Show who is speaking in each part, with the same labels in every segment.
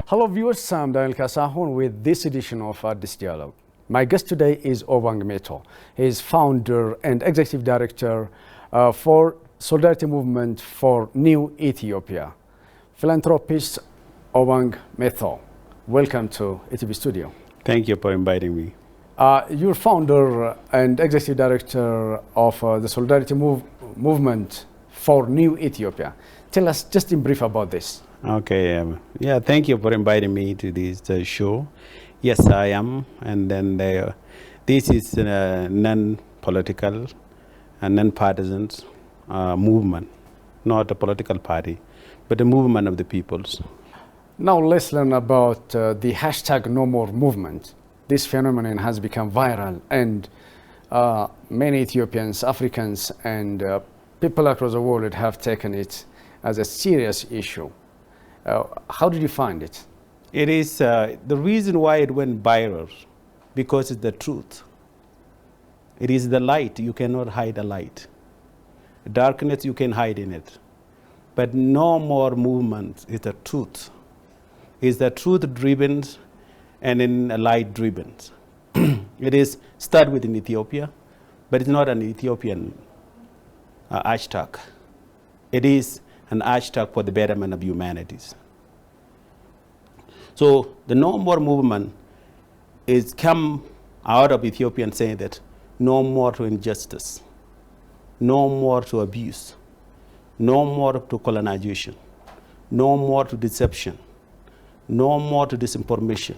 Speaker 1: Hello viewers, I'm Daniel Kasahun with this edition of Addis Dialogue. My guest today is OBANG METHO. He is founder and executive director for Solidarity Movement for New Ethiopia. Philanthropist OBANG METHO, welcome to ETV Studio.
Speaker 2: Thank you for inviting me.
Speaker 1: You're founder and executive director of the Solidarity Movement for New Ethiopia. Tell us just in brief about this.
Speaker 2: Okay, yeah, thank you for inviting me to this show. Yes, I am, and then this is a non-political and non-partisan movement, not a political party, but a movement of the peoples.
Speaker 1: Now let's learn about the hashtag No More movement. This phenomenon has become viral, and many Ethiopians, Africans, and people across the world have taken it as a serious issue. How did you find it?
Speaker 2: It is the reason why it went viral, because it's the truth. It is the light. You cannot hide the light. Darkness, you can hide in it. But no more movement is the truth. It's the truth driven and in a light driven. It is start with in Ethiopia, but it's not an Ethiopian hashtag. It is an hashtag for the betterment of humanities. So the No More movement is come out of Ethiopians saying that no more to injustice, no more to abuse, no more to colonization, no more to deception, no more to disinformation.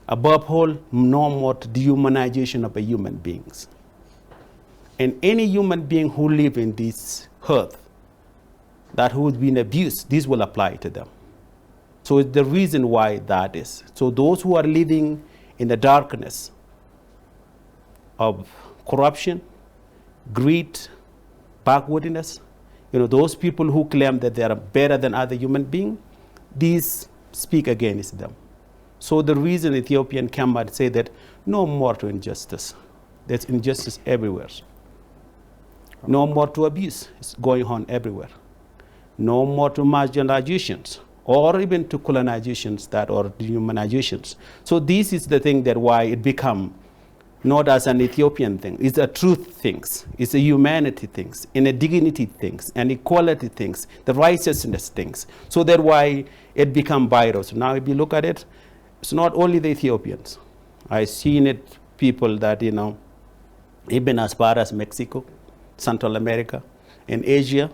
Speaker 2: Above all, no more to dehumanization of human beings. And any human being who live in this earth, that who has been abused, this will apply to them. So it's the reason why that is. So those who are living in the darkness of corruption, greed, backwardness, those people who claim that they are better than other human beings, these speak against them. So the reason Ethiopian came out and say that no more to injustice. There's injustice everywhere. No more to abuse. It's going on everywhere. No more to marginalizations or even to colonizations or dehumanizations. So this is the thing that why it become not as an Ethiopian thing. It's a truth things. It's a humanity things, and a dignity things, and equality things, the righteousness things. So that's why it become viral. So now if you look at it, it's not only the Ethiopians. I've seen it people that, even as far as Mexico, Central America, in Asia,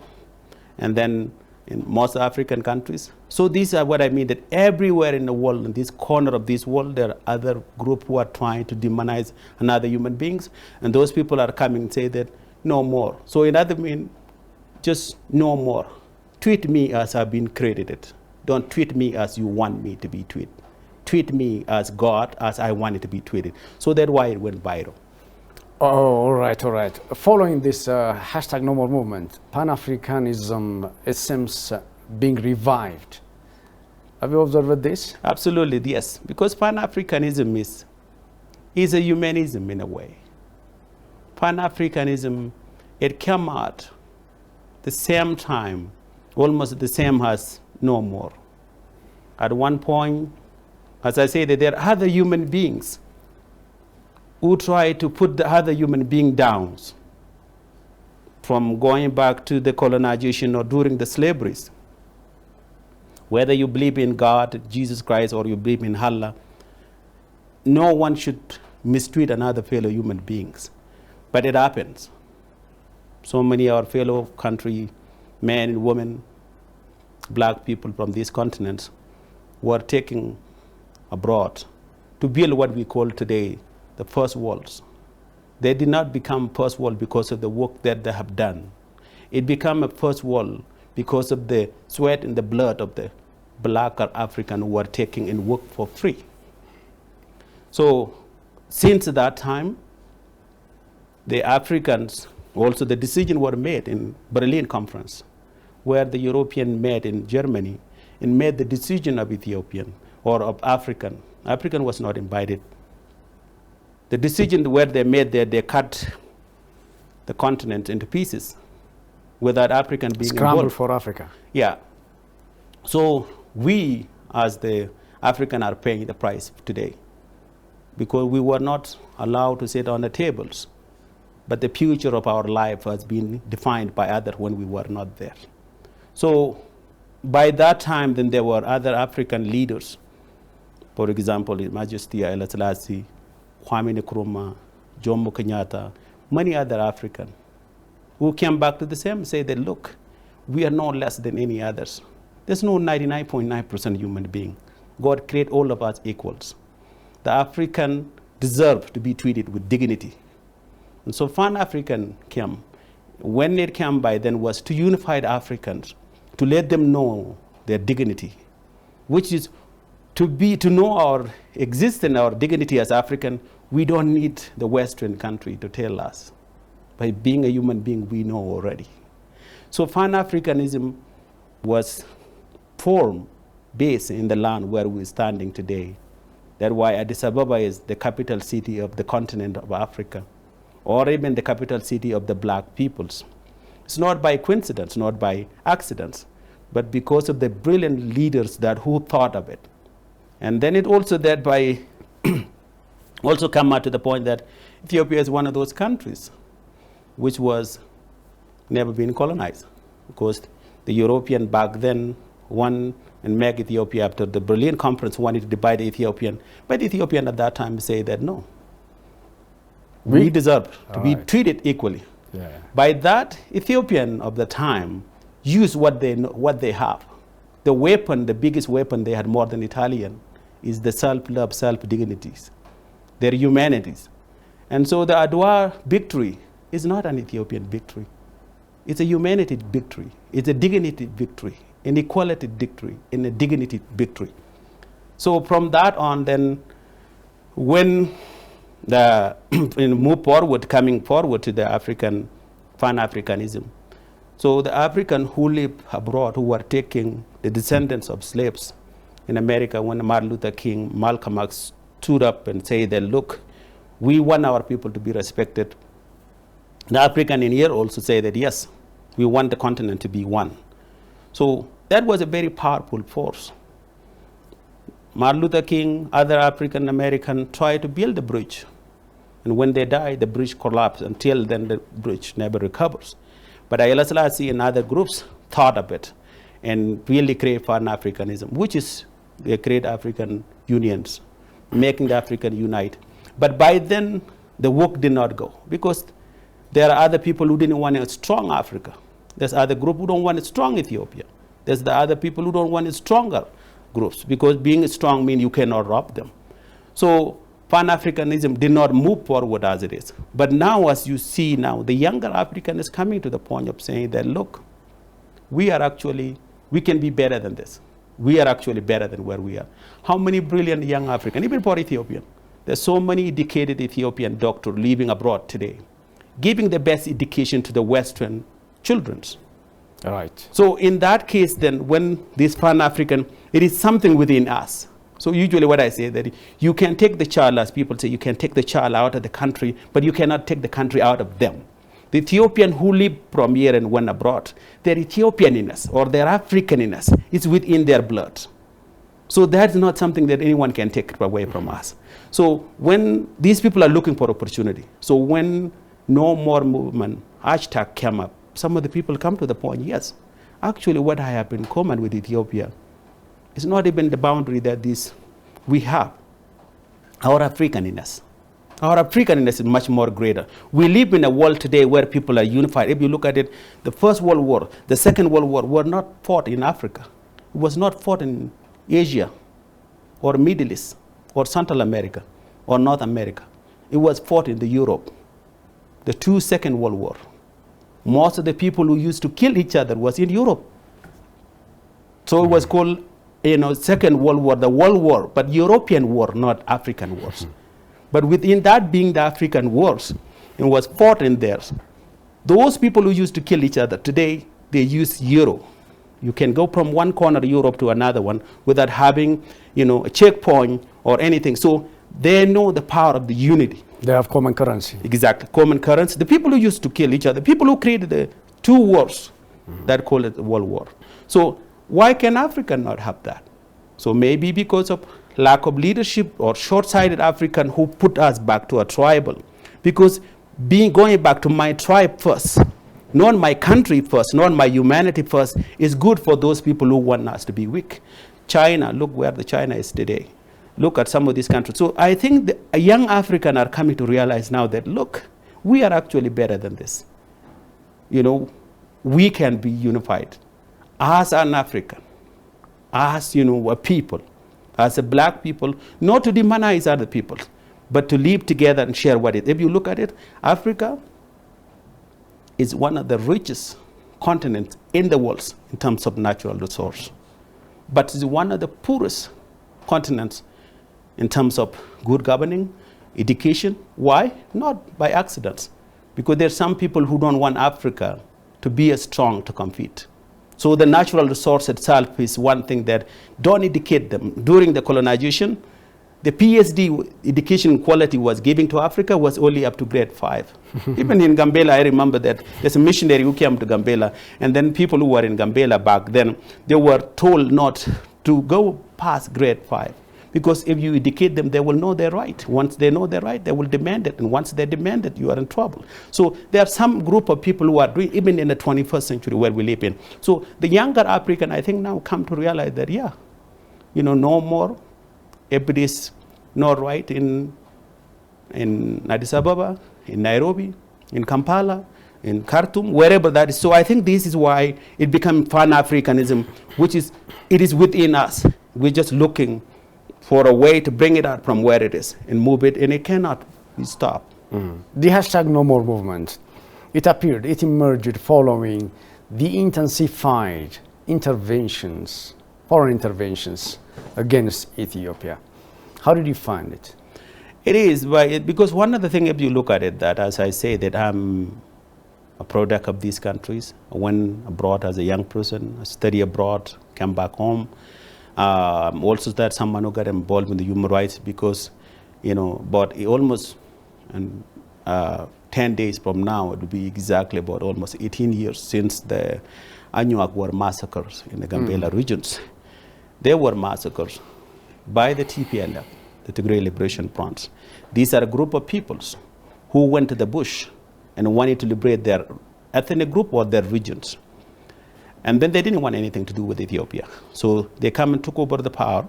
Speaker 2: and then in most African countries. So these are what I mean, that everywhere in the world, in this corner of this world, there are other groups who are trying to demonize another human beings. And those people are coming and say that no more. So in other mean, just no more. Treat me as I've been credited. Don't treat me as you want me to be treated. Treat me as God, as I want it to be treated. So that's why it went viral.
Speaker 1: Oh, all right. Following this hashtag No More movement, Pan-Africanism, it seems being revived. Have you observed this?
Speaker 2: Absolutely, yes. Because Pan-Africanism is a humanism in a way. Pan-Africanism, it came out the same time, almost the same as No More. At one point, as I say, that there are other human beings who try to put the other human being down, from going back to the colonization or during the slaveries. Whether you believe in God, Jesus Christ, or you believe in Allah, no one should mistreat another fellow human beings. But it happens. So many of our fellow country men and women, black people from these continents, were taken abroad to build what we call today the first worlds. They did not become first world because of the work that they have done. It became a first world because of the sweat and the blood of the black or African who were taking in work for free. So since that time, the Africans, also the decision were made in Berlin Conference, where the European met in Germany and made the decision of Ethiopian or of African. African was not invited. The decision where they made that they cut the continent into pieces without African being
Speaker 1: Scramble
Speaker 2: involved.
Speaker 1: for Africa.
Speaker 2: Yeah. So we, as the Africans are paying the price today, because we were not allowed to sit on the tables. But the future of our life has been defined by others when we were not there. So by that time, then there were other African leaders. For example, His Majesty Haile Selassie, Kwame Nkrumah, Jomo Kenyatta, many other Africans who came back to the same, say that, look, we are no less than any others. There's no 99.9% human being. God created all of us equals. The African deserve to be treated with dignity. And so Pan-African came. When it came by then was to unify the Africans, to let them know their dignity, which is to know our existence, our dignity as African. We don't need the Western country to tell us. By being a human being, we know already. So Pan-Africanism was formed based in the land where we're standing today. That's why Addis Ababa is the capital city of the continent of Africa, or even the capital city of the black peoples. It's not by coincidence, not by accidents, but because of the brilliant leaders who thought of it. And then it also that by also come out to the point that Ethiopia is one of those countries which was never been colonized, because the European back then won and make Ethiopia after the Berlin Conference wanted to divide the Ethiopian. But the Ethiopian at that time say that no, we deserve to be treated equally.
Speaker 1: Yeah.
Speaker 2: By that, Ethiopian of the time use what they have. The weapon, the biggest weapon they had more than Italian, is the self-love, self-dignities, their humanities. And so the Adwa victory is not an Ethiopian victory. It's a humanity victory. It's a dignity victory, an equality victory, and a dignity victory. So from that on, then, when the move forward, coming forward to the African Pan-Africanism, so the African who live abroad, who were taking the descendants of slaves in America, when Martin Luther King, Malcolm X stood up and said that, look, we want our people to be respected. The African in here also say that, yes, we want the continent to be one. So that was a very powerful force. Martin Luther King, other African American tried to build a bridge. And when they died, the bridge collapsed. Until then, the bridge never recovers. But Haile Selassie and other groups thought of it and really created Pan-Africanism, which is they create African unions, making the African unite. But by then, the work did not go, because there are other people who didn't want a strong Africa. There's other group who don't want a strong Ethiopia. There's the other people who don't want a stronger groups, because being strong means you cannot rob them. So Pan-Africanism did not move forward as it is. But now, as you see now, the younger African is coming to the point of saying that, look, we can be better than this. We are actually better than where we are. How many brilliant young Africans, even for Ethiopian, there's so many educated Ethiopian doctors living abroad today, giving the best education to the Western children.
Speaker 1: All right.
Speaker 2: So in that case, then, when this Pan-African, it is something within us. So usually what I say that you can take the child, as people say, you can take the child out of the country, but you cannot take the country out of them. The Ethiopian who live from here and went abroad, their Ethiopian in us or their African in us is within their blood. So that's not something that anyone can take away from us. So when these people are looking for opportunity, so when No More Movement hashtag came up, some of the people come to the point, yes, actually what I have in common with Ethiopia is not even the boundary that we have. Our African-ness. Our African-ness is much more greater. We live in a world today where people are unified. If you look at it, the First World War, the Second World War were not fought in Africa. It was not fought in Asia or Middle East or Central America or North America. It was fought in Europe. The two Second World War. Most of the people who used to kill each other was in Europe. So it was called, Second World War, the World War, but European war, not African wars. But within that being the African wars, it was fought in there. Those people who used to kill each other, today they use euro. You can go from one corner of Europe to another one without having, a checkpoint or anything. So they know the power of the unity.
Speaker 1: They have common currency.
Speaker 2: Exactly, common currency. The people who used to kill each other, people who created the two wars, that call it the World War. So why can Africa not have that? So maybe because of lack of leadership or short-sighted African who put us back to a tribal. Because going back to my tribe first, not my country first, not my humanity first, is good for those people who want us to be weak. China, look where the China is today. Look at some of these countries. So I think the young African are coming to realize now that, look, we are actually better than this. You know, we can be unified as an African, as, you know, a people, as a black people, not to demonize other people, but to live together and share what it is. If you look at it, Africa is one of the richest continents in the world in terms of natural resource, but is one of the poorest continents in terms of good governing, education. Why? Not by accident, because there are some people who don't want Africa to be as strong to compete. So the natural resource itself is one thing that don't educate them. During the colonization, the PhD education quality was given to Africa was only up to grade 5. Even in Gambela, I remember that there's a missionary who came to Gambela, and then people who were in Gambela back then, they were told not to go past grade 5. Because if you educate them, they will know their right. Once they know their right, they will demand it. And once they demand it, you are in trouble. So there are some group of people who are doing, even in the 21st century where we live in. So the younger African, I think, now come to realize that, yeah, you know, no more. Everybody is not right in Addis Ababa, in Nairobi, in Kampala, in Khartoum, wherever that is. So I think this is why it became Pan-Africanism, which is, it is within us. We're just looking for a way to bring it out from where it is and move it, and it cannot be stopped.
Speaker 1: The hashtag No More movement, it emerged following the intensified interventions, foreign interventions against Ethiopia. How did you find it?
Speaker 2: It is, because one of the things, if you look at it, that as I say, that I'm a product of these countries. I went abroad as a young person, I studied abroad, came back home. Also that someone who got involved in the human rights because, you know, but almost 10 days from now, it will be exactly about almost 18 years since the Anuak were massacres in the Gambela regions. They were massacres by the TPLF, the Tigray Liberation Front. These are a group of peoples who went to the bush and wanted to liberate their ethnic group or their regions. And then they didn't want anything to do with Ethiopia. So they come and took over the power,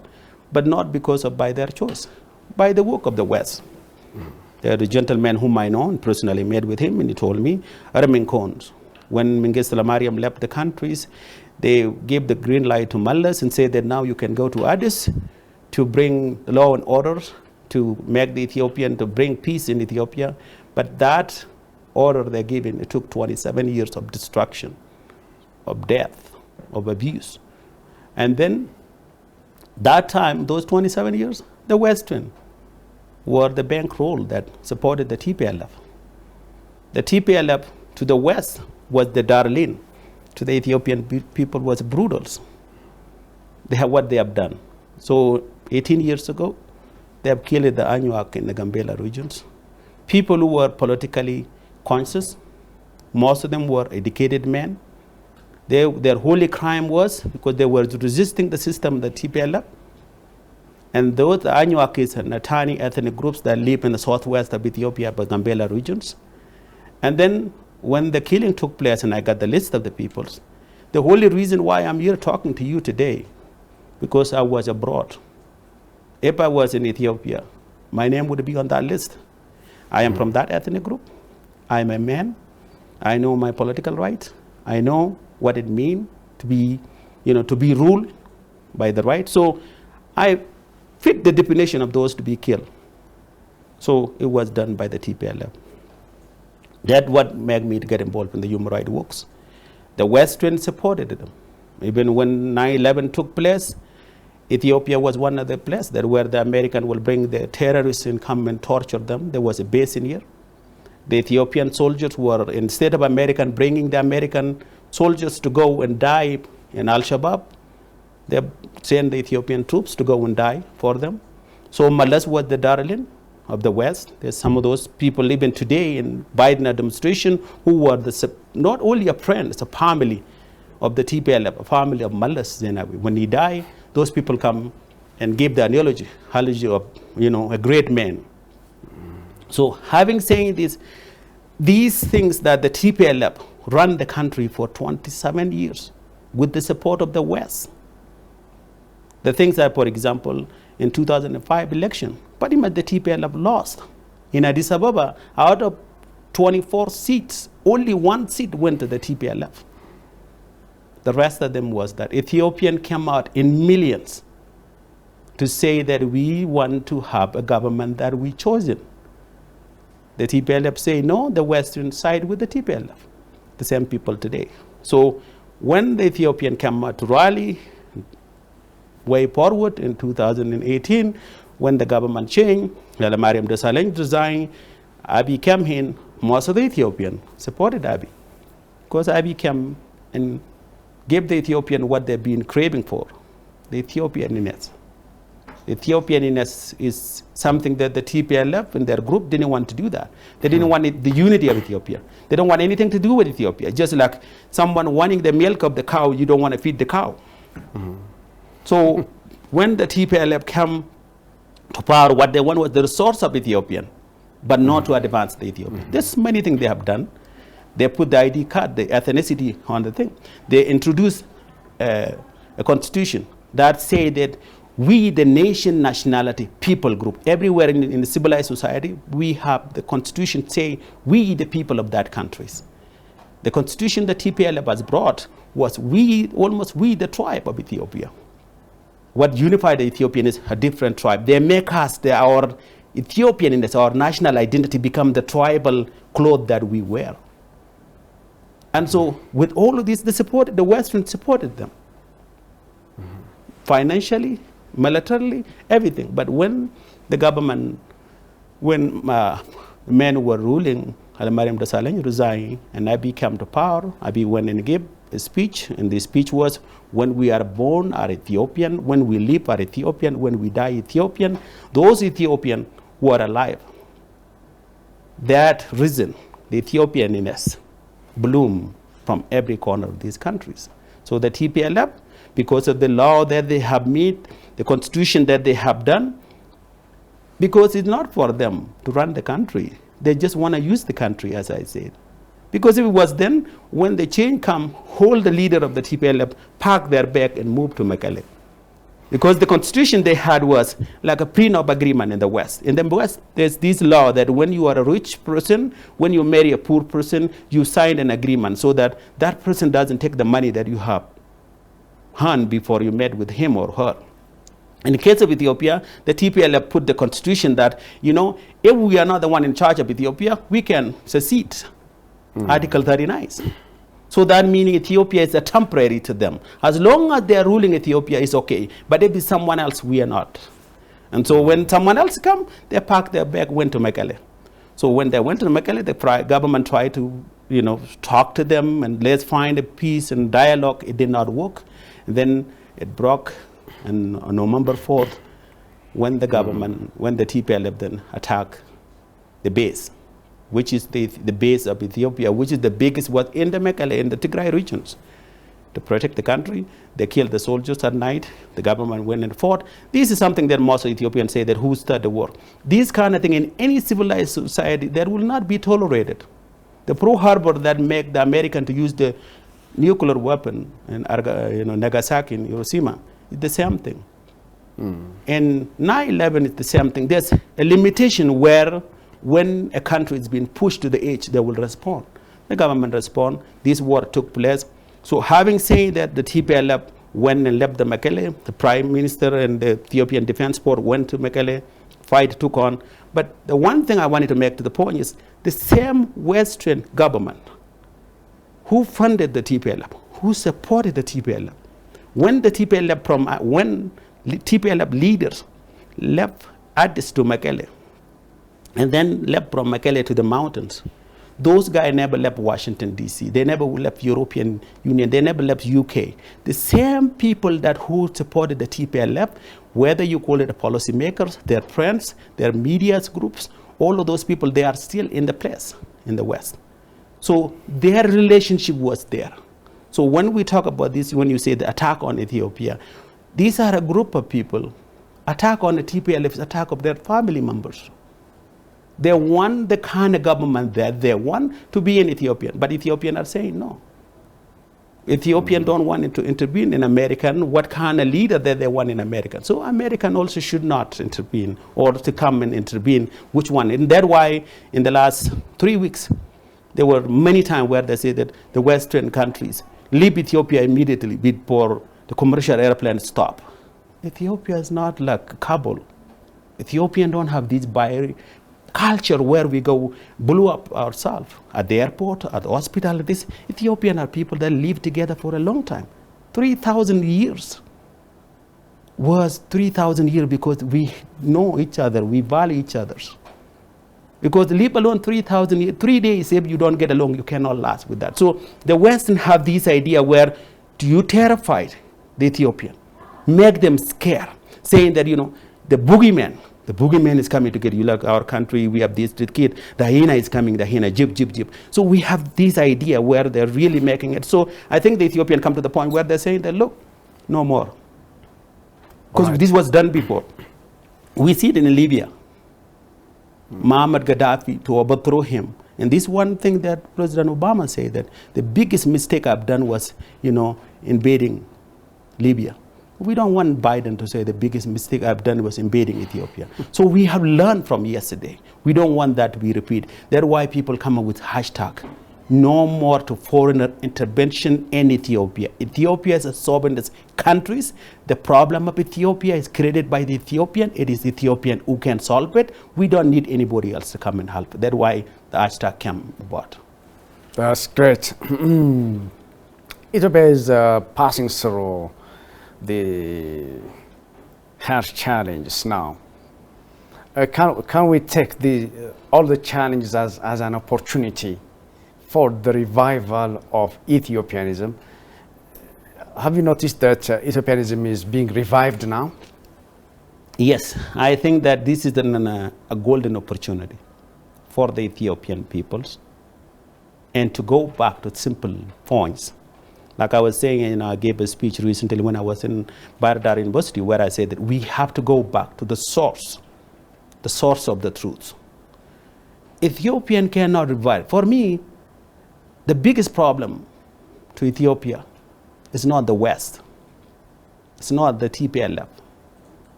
Speaker 2: but not because of by their choice, by the work of the West. There are a gentleman whom I know and personally met with him, and he told me, Aramin Khons, when Mengistu Mariam left the countries, they gave the green light to Mallas and said that now you can go to Addis to bring law and order, to make the Ethiopian, to bring peace in Ethiopia. But that order they're given, it took 27 years of destruction, of death, of abuse. And then that time, those 27 years, the Western were the bankroll that supported the TPLF. The TPLF to the West was the darling, to the Ethiopian people was brutals. They have what they have done. So 18 years ago, they have killed the Anuak in the Gambela regions. People who were politically conscious, most of them were educated men. Their holy crime was because they were resisting the system, the TPLF. And those Anuakis and Natani ethnic groups that live in the southwest of Ethiopia, the Gambela regions. And then when the killing took place, and I got the list of the peoples, the only reason why I'm here talking to you today, because I was abroad. If I was in Ethiopia, my name would be on that list. I am from that ethnic group. I am a man. I know my political rights. I know what it means to be, you know, to be ruled by the right. So I fit the definition of those to be killed. So it was done by the TPLF. That's what made me to get involved in the human rights works. The Western supported them. Even when 9/11 took place, Ethiopia was one of the places that where the American will bring the terrorists and come and torture them. There was a base in here. The Ethiopian soldiers were, instead of American bringing the American soldiers to go and die in Al-Shabaab, they sent the Ethiopian troops to go and die for them. So Mallas was the darling of the West. There's some of those people even today in Biden administration who were not only a friend, it's a family of the TPLF, a family of Mallas Zenawi. When he died, those people come and give the analogy of, a great man. So having said this, these things that the TPLF run the country for 27 years with the support of the West. The things that, for example, in 2005 election, pretty much the TPLF lost. In Addis Ababa, out of 24 seats, only 1 seat went to the TPLF. The rest of them was that Ethiopian came out in millions to say that we want to have a government that we chosen. The TPLF say no, the Western side with the TPLF, the same people today. So when the Ethiopian came out to rally way forward in 2018, when the government changed, Mariam Desalegn resigned, Abiy came in, most of the Ethiopian supported Abiy, because Abiy came and gave the Ethiopian what they've been craving for, the Ethiopianness. Ethiopianness is something that the TPLF and their group didn't want to do that. They didn't want the unity of Ethiopia. They don't want anything to do with Ethiopia. Just like someone wanting the milk of the cow, you don't want to feed the cow. So when the TPLF came to power, what they want was the resource of Ethiopian, but not to advance the Ethiopian. There's many things they have done. They put the ID card, the ethnicity on the thing. They introduced a constitution that say that we, the nation, nationality, people group, everywhere in the civilized society, we have the constitution say we, the people of that countries. The constitution that TPLF has brought was almost we, the tribe of Ethiopia. What unified the Ethiopian is a different tribe. They make us, our Ethiopianness, our national identity become the tribal cloth that we wear. And so with all of this, the Western supported them. Financially, militarily, everything. But when the government, when men were ruling, Mariam Desalegn resigned, and Abiy came to power, Abiy went and gave a speech, and the speech was, when we are born are Ethiopian, when we live are Ethiopian, when we die Ethiopian. Those Ethiopian who are alive, that reason, the Ethiopianness, bloom from every corner of these countries. So the TPLF, because of the law that they have made, the constitution that they have done, because it's not for them to run the country. They just want to use the country, as I said. Because if it was then, when the change come, hold the leader of the TPLF, park their bag and move to Mekelle. Because the constitution they had was like a prenup agreement in the West. In the West, there's this law that when you are a rich person, when you marry a poor person, you sign an agreement so that that person doesn't take the money that you have earned before you met with him or her. In the case of Ethiopia, the TPLF put the constitution that, if we are not the one in charge of Ethiopia, we can secede. Article 39. So that meaning Ethiopia is a temporary to them. As long as they are ruling Ethiopia, it's okay. But if it's someone else, we are not. And so when someone else come, they pack their bag, went to Mekelle. So when they went to Mekelle, the government tried to, talk to them and let's find a peace and dialogue. It did not work. And then it broke. And on November 4th, when the government, when the TPLF then attacked the base, which is the base of Ethiopia, which is the biggest was in the Mekelle, in the Tigray regions. To protect the country, they killed the soldiers at night. The government went and fought. This is something that most Ethiopians say that who started the war. This kind of thing in any civilized society, that will not be tolerated. The Pearl Harbor that make the American to use the nuclear weapon in Nagasaki and Hiroshima, is the same thing. And 9/11 is the same thing. There's a limitation where when a country is being pushed to the edge, they will respond. The government respond. This war took place. So having said that, the TPLF went and left the Mekelle, the Prime Minister and the Ethiopian Defense Force went to Mekelle, fight took on. But the one thing I wanted to make to the point is the same Western government who funded the TPLF, who supported the TPLF, when the TPLF leaders left Addis to Mekelle, and then left from Mekelle to the mountains, those guys never left Washington, D.C. They never left European Union. They never left UK. The same people who supported the TPLF, whether you call it the policymakers, their friends, their media groups, all of those people, they are still in the place in the West. So their relationship was there. So when we talk about this, when you say the attack on Ethiopia, These are a group of people, attack on the TPLF's attack of their family members. They want the kind of government that they want to be in Ethiopia, but Ethiopians are saying no. Ethiopians don't want it to intervene in American, what kind of leader that they want in America. So American also should not intervene or to come and intervene which one. And that's why in the last 3 weeks, there were many times where they say that the Western countries leave Ethiopia immediately before the commercial airplanes stop. Ethiopia is not like Kabul. Ethiopians don't have this culture where we go blew up ourselves at the airport, at the hospital. This Ethiopian are people that live together for a long time. 3,000 years was 3,000 years because we know each other, we value each other. Because leave alone 3,000 years, 3 days, if you don't get along, you cannot last with that. So the Western have this idea where you terrified the Ethiopian, make them scared, saying that, you know, the boogeyman is coming to get you. Like our country, we have this kid, the hyena is coming, the hyena, jib, jib, jib. So we have this idea where they're really making it. So I think the Ethiopian come to the point where they're saying that, look, no more. Because this was done before. We see it in Libya. Muammar Gaddafi, to overthrow him. And this one thing that President Obama said, that the biggest mistake I've done was, you know, invading Libya. We don't want Biden to say the biggest mistake I've done was invading Ethiopia. So we have learned from yesterday. We don't want that to be repeated. That's why people come up with hashtag, no more to foreign intervention in Ethiopia. Ethiopia is a sovereign country. The problem of Ethiopia is created by the Ethiopian. It is Ethiopian who can solve it. We don't need anybody else to come and help. That's why the hashtag came about.
Speaker 1: That's great. Ethiopia is passing through the harsh challenges now. Can we take all the challenges as an opportunity for the revival of Ethiopianism? Have you noticed that Ethiopianism is being revived now?
Speaker 2: Yes, I think that this is a golden opportunity for the Ethiopian peoples, and to go back to simple points. Like I was saying, and I gave a speech recently when I was in Bardar University, where I said that we have to go back to the source of the truth. Ethiopian cannot revive. For me, the biggest problem to Ethiopia is not the West. It's not the TPLF.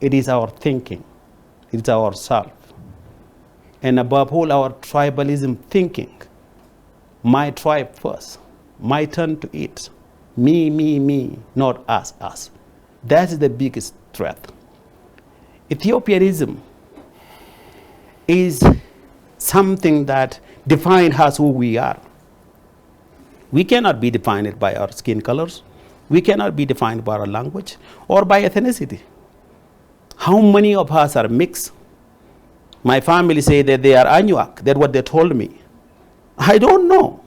Speaker 2: It is our thinking. It's ourself. And above all, our tribalism thinking. My tribe first. My turn to eat. Me, not us. That is the biggest threat. Ethiopianism is something that defines us who we are. We cannot be defined by our skin colors. We cannot be defined by our language or by ethnicity. How many of us are mixed? My family say that they are Anuak. That's what they told me. I don't know.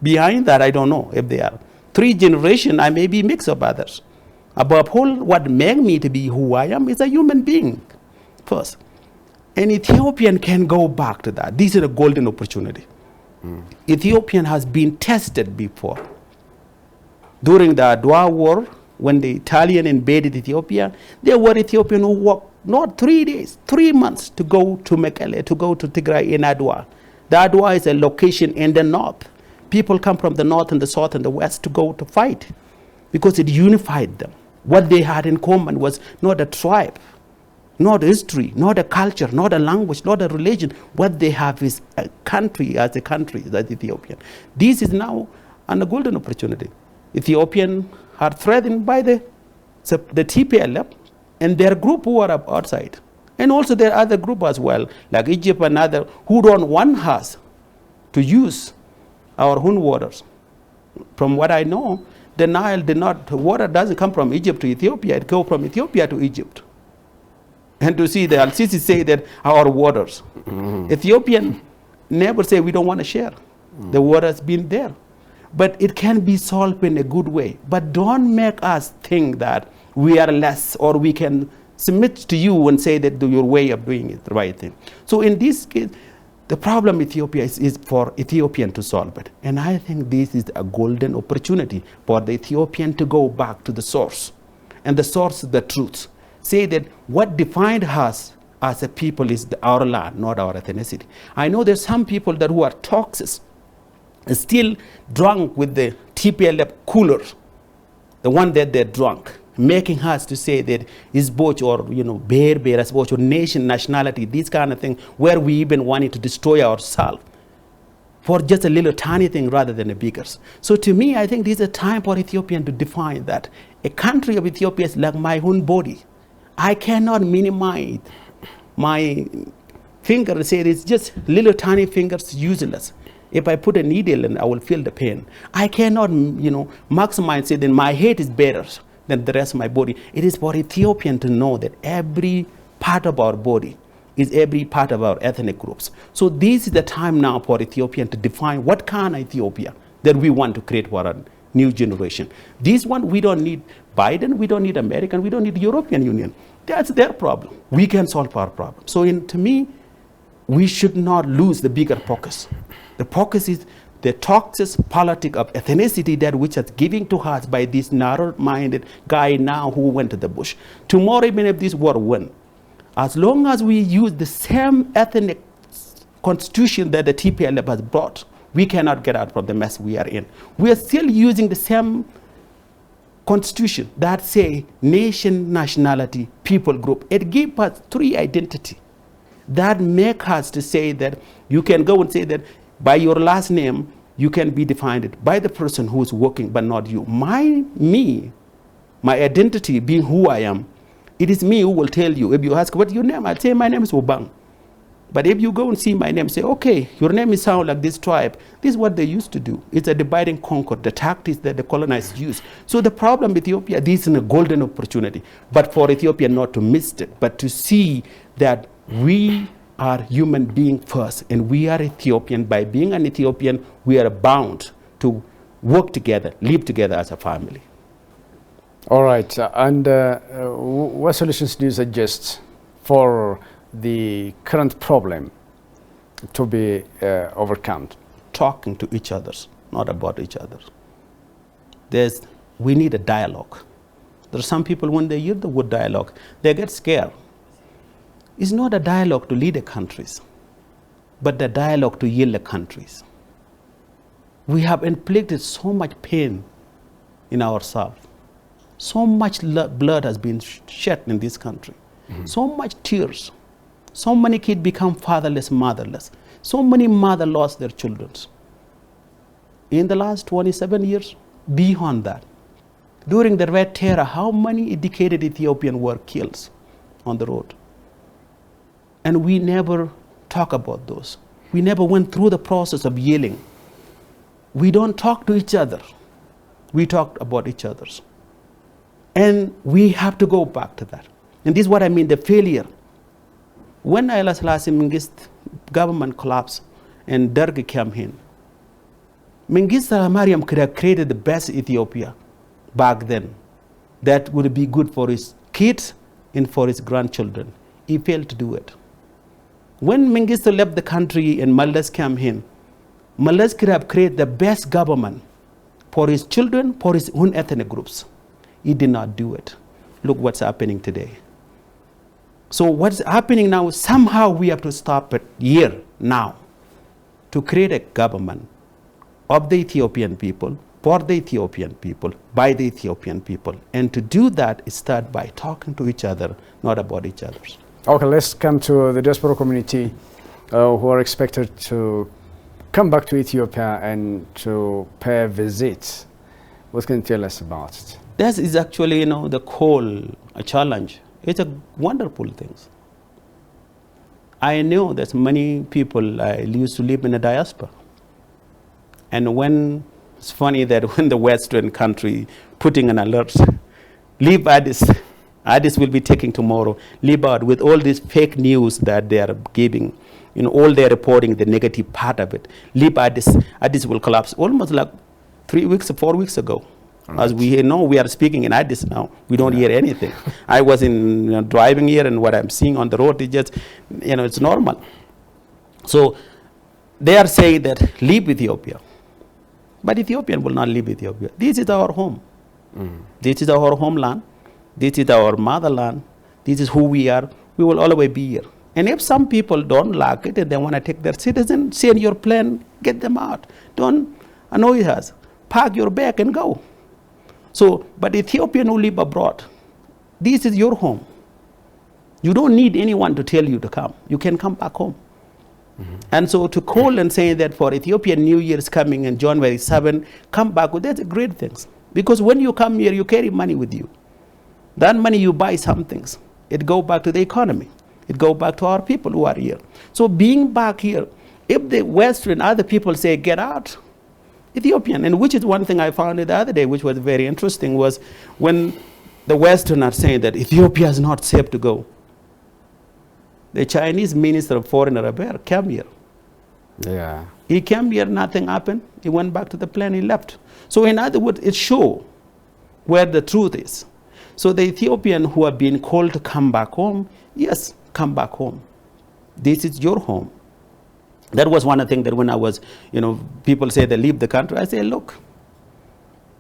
Speaker 2: Behind that, I don't know if they are. 3 generations, I may be mixed of others. Above all, what makes me to be who I am is a human being first. And Ethiopian can go back to that. This is a golden opportunity. Ethiopian has been tested before. During the Adwa War, when the Italian invaded Ethiopia, there were Ethiopians who walked not 3 days, 3 months to go to Mekelle, to go to Tigray in Adwa. The Adwa is a location in the north. People come from the north and the south and the west to go to fight because it unified them. What they had in common was not a tribe, not history, not a culture, not a language, not a religion. What they have is a country, that's Ethiopian. This is now a golden opportunity. Ethiopians are threatened by the TPLF and their group who are outside. And also there are other groups as well, like Egypt and others, who don't want us to use our own waters. From what I know, the Nile water doesn't come from Egypt to Ethiopia, it goes from Ethiopia to Egypt. And to see the Al-Sisi say that our waters. Ethiopian never say we don't want to share. The water has been there. But it can be solved in a good way. But don't make us think that we are less or we can submit to you and say that your way of doing it the right thing. So in this case, the problem Ethiopia is for Ethiopian to solve it. And I think this is a golden opportunity for the Ethiopian to go back to the source and the source of the truth. Say that what defined us as a people is our land, not our ethnicity. I know there's some people that who are toxic, still drunk with the TPLF cooler, the one that they're drunk, making us to say that is boch or bear as boch or nation, nationality, this kind of thing, where we even wanted to destroy ourselves for just a little tiny thing rather than a bigger. So to me, I think this is a time for Ethiopian to define that a country of Ethiopia is like my own body. I cannot minimize my finger and say it's just little tiny fingers, useless. If I put a needle in, I will feel the pain. I cannot, maximize say that my head is better than the rest of my body. It is for Ethiopian to know that every part of our body is every part of our ethnic groups. So this is the time now for Ethiopian to define what kind of Ethiopia that we want to create for our new generation. This one, we don't need Biden, we don't need American, we don't need the European Union. That's their problem. We can solve our problem. So to me, we should not lose the bigger focus. The focus is the toxic politic of ethnicity that which is giving to us by this narrow-minded guy now who went to the bush. Tomorrow, even if this war win, as long as we use the same ethnic constitution that the TPLF has brought, we cannot get out from the mess we are in. We are still using the same constitution that say nation, nationality, people group. It gives us three identity that make us to say that you can go and say that by your last name, you can be defined by the person who is working, but not you. My identity being who I am, it is me who will tell you. If you ask what's your name, I'd say my name is OBANG. But if you go and see my name, say, okay, your name is sound like this tribe. This is what they used to do. It's a divide and conquer, the tactics that the colonized use. So the problem with Ethiopia, this is a golden opportunity. But for Ethiopia not to miss it, but to see that we are human beings first, and we are Ethiopian. By being an Ethiopian, we are bound to work together, live together as a family.
Speaker 1: All right, what solutions do you suggest for the current problem to be overcome?
Speaker 2: Talking to each other, not about each other. We need a dialogue. There are some people, when they hear the word dialogue, they get scared. It's not a dialogue to lead the countries, but the dialogue to heal the countries. We have inflicted so much pain in ourselves. So much blood has been shed in this country. Mm-hmm. So much tears. So many kids become fatherless, motherless. So many mothers lost their children. In the last 27 years, beyond that, during the Red Terror, how many educated Ethiopians were killed on the road? And we never talk about those. We never went through the process of healing. We don't talk to each other. We talk about each other's. And we have to go back to that. And this is what I mean, the failure. When Haile Selassie Mengistu government collapsed and Derg came in, Mengistu Mariam could have created the best Ethiopia back then that would be good for his kids and for his grandchildren. He failed to do it. When Mengistu left the country and Maldas came in, Maldas could have created the best government for his children, for his own ethnic groups. He did not do it. Look what's happening today. So what's happening now, somehow we have to stop it here, now, to create a government of the Ethiopian people, for the Ethiopian people, by the Ethiopian people. And to do that, start by talking to each other, not about each other.
Speaker 1: Okay, let's come to the diaspora community who are expected to come back to Ethiopia and to pay a visit. What can you tell us about it?
Speaker 2: That is actually, the call, a challenge. It's a wonderful thing. I know that many people used to live in the diaspora. And it's funny that when the Western country putting an alert, leave Addis, Addis will be taking tomorrow, leave out with all this fake news that they are giving, all they're reporting, the negative part of it. Leave Addis, Addis will collapse almost like 4 weeks ago. Right. As we know, we are speaking in Addis now. We don't hear anything. I was driving here, and what I'm seeing on the road is just, it's normal. So they are saying that leave Ethiopia. But Ethiopian will not leave Ethiopia. This is our home. Mm. This is our homeland. This is our motherland. This is who we are. We will always be here. And if some people don't like it and they want to take their citizen, send your plane, get them out. Don't annoy us. Pack your bag and go. So, but Ethiopian who live abroad, this is your home. You don't need anyone to tell you to come. You can come back home. Mm-hmm. And so to call and say that for Ethiopian New Year is coming in January 7, come back, well, that's a great thing. Because when you come here, you carry money with you. That money you buy some things. It go back to the economy. It go back to our people who are here. So being back here, if the Western other people say, get out, Ethiopian, and which is one thing I found the other day, which was very interesting, was when the Western are saying that Ethiopia is not safe to go. The Chinese Minister of Foreign Affairs came here.
Speaker 1: Yeah.
Speaker 2: He came here, nothing happened. He went back to the plane, he left. So in other words, it shows where the truth is. So the Ethiopian who have been called to come back home, yes, come back home. This is your home. That was one of the things that when I was, people say they leave the country, I say, look,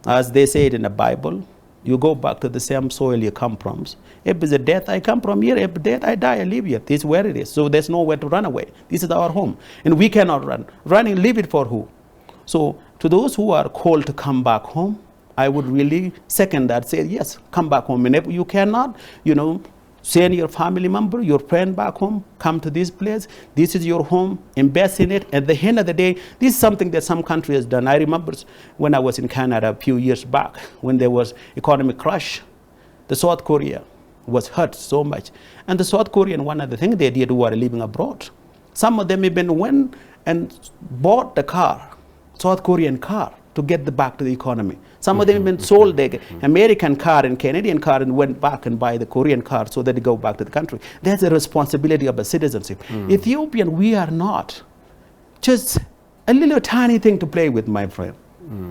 Speaker 2: as they say it in the Bible, you go back to the same soil you come from. If it's a death, I come from here. If death, I die, I live here. This is where it is. So there's nowhere to run away. This is our home. And we cannot run. Running, leave it for who? So to those who are called to come back home, I would really second that, say, yes, come back home. And if you cannot, send your family member, your friend back home, come to this place. This is your home, invest in it. At the end of the day, this is something that some country has done. I remember when I was in Canada a few years back, when there was economic crash, the South Korea was hurt so much. And the South Korean, one of the things they did who are living abroad, some of them even went and bought the car, South Korean car, to get back to the economy. Some of them even sold the American car and Canadian car and went back and buy the Korean car so that they go back to the country. That's a responsibility of a citizenship. Ethiopian, we are not. Just a little tiny thing to play with, my friend.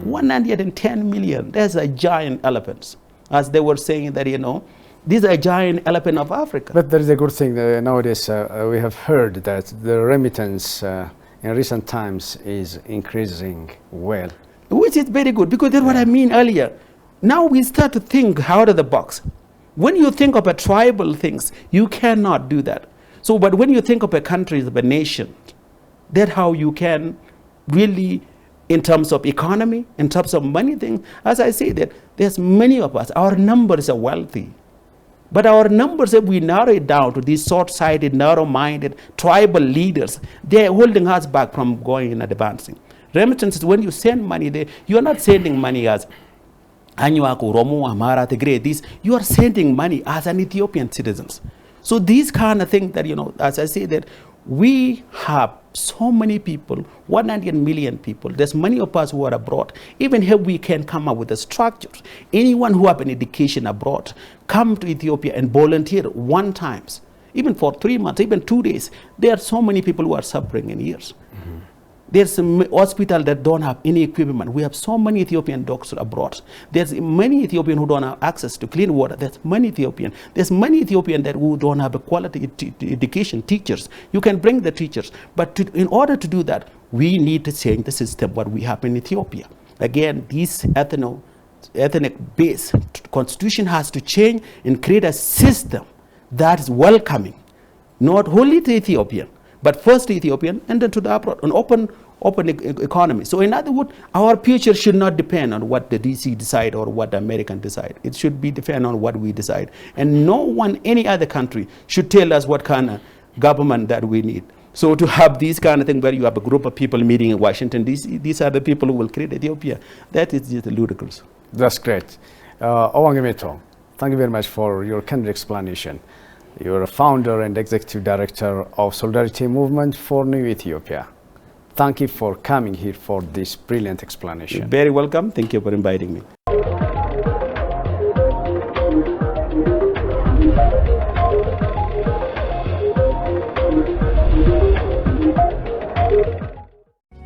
Speaker 2: 110 million, that's a giant elephant. As they were saying that, these are a giant elephant of Africa.
Speaker 1: But there is a good thing nowadays. We have heard that the remittance in recent times is increasing well.
Speaker 2: Which is very good, because that's what I mean earlier. Now we start to think out of the box. When you think of a tribal things, you cannot do that. So, but when you think of a country, of a nation, that's how you can really, in terms of economy, in terms of money thing, as I say that there's many of us, our numbers are wealthy. But our numbers, if we narrow it down to these short-sighted, narrow-minded, tribal leaders, they're holding us back from going and advancing. Remittances, when you send money there, you are not sending money as Anyuak, Oromo, Amara, Tigray, this. You are sending money as an Ethiopian citizens. So these kind of things that, as I say that we have so many people, 100 million people. There's many of us who are abroad. Even here we can come up with the structures. Anyone who have an education abroad, come to Ethiopia and volunteer one time, even for 3 months, even 2 days. There are so many people who are suffering in years. There's some hospital that don't have any equipment. We have so many Ethiopian doctors abroad. There's many Ethiopian who don't have access to clean water. There's many Ethiopian. There's many Ethiopian that who don't have a quality education, teachers. You can bring the teachers. But in order to do that, we need to change the system, what we have in Ethiopia. Again, this ethnic base constitution has to change and create a system that is welcoming, not only to Ethiopian, but first to Ethiopian and then to the abroad, an open economy. So in other words, our future should not depend on what the DC decide or what the American decide. It should be depend on what we decide. And no one, any other country should tell us what kind of government that we need. So to have these kind of thing where you have a group of people meeting in Washington, these are the people who will create Ethiopia. That is just ludicrous.
Speaker 1: That's great. OBANG METHO, thank you very much for your candid explanation. You're a founder and executive director of Solidarity Movement for New Ethiopia. Thank you for coming here for this brilliant explanation.
Speaker 2: You're very welcome. Thank you for inviting me.